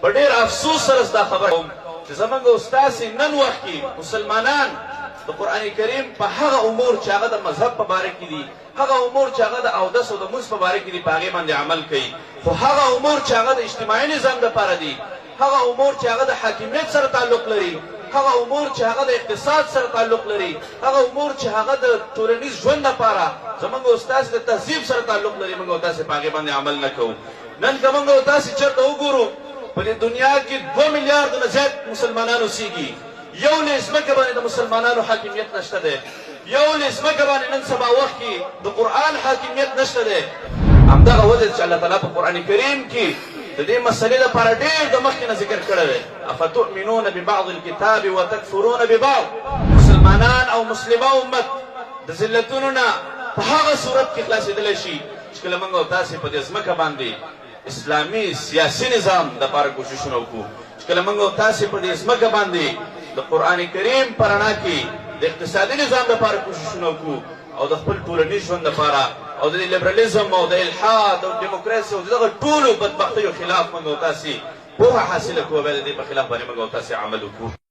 په ډېر افسوس سره دا خبره کوم چې زمونږ استاسې نن وخت کې مسلمانان د قرآن کریم په هغه امور چې هغه د مذهب په باره کې دي، هغه امور چې هغه د اودس او د مونځ په باره کې دي، په هغې باندې عمل کوي. خو هغه امور چې هغه د اجتماعي نظام دپاره دي، هغه امور چې هغه د حاکمیت سره تعلق لري، هغه امور چې هغه د اقتصاد سره تعلق لري، هغه امور چې هغه د ټولنیز ژوند لپاره زمونږ استاسې د تهذیب سره تعلق لري، موږ او تاسې په هغې باندې عمل نه کوو. نن که موږ او تاسې چېرته وګورو په دې دنیا کې 2 میلیارډ نه زیات مسلمانان اوسېږي، یو له ځمکه باندې د مسلمانانو حاکمیت نشته دی، یو له ځمکه باندې نن سبا وخت کې د قرآن حاکمیت نشته دی. همدغه وجه چې الله تعالی په قرآن کریم کې د دې مسلې لپاره ډېر د مخکې نه ذکر کړی دی. افتؤمنون ببعض الكتاب وتکفرون ببعض. مسلمانان او مسلمه امت د ذلتونو نه په هغه صورت کې خلاصېدلی شي چې کله موږ او تاسې په دې ځمکه باندې اسلامي سیاسي نظام دپاره کوششونه وکړو، چې کله موږ او تاسې په دې ځمکه باندې د قرآن کریم په رڼا کې د اقتصادي نظام دپاره کوششونه وکړو او د خپل ټولنیز ژوند دپاره او د لیبرالېزم او د الحاد او ډیموکراسي او دغه ټولو بدبختیو خلاف موږ او تاسې پوهه حاصله کړو، بیا د دې په خلاف باندې موږ او تاسې عمل وکړو.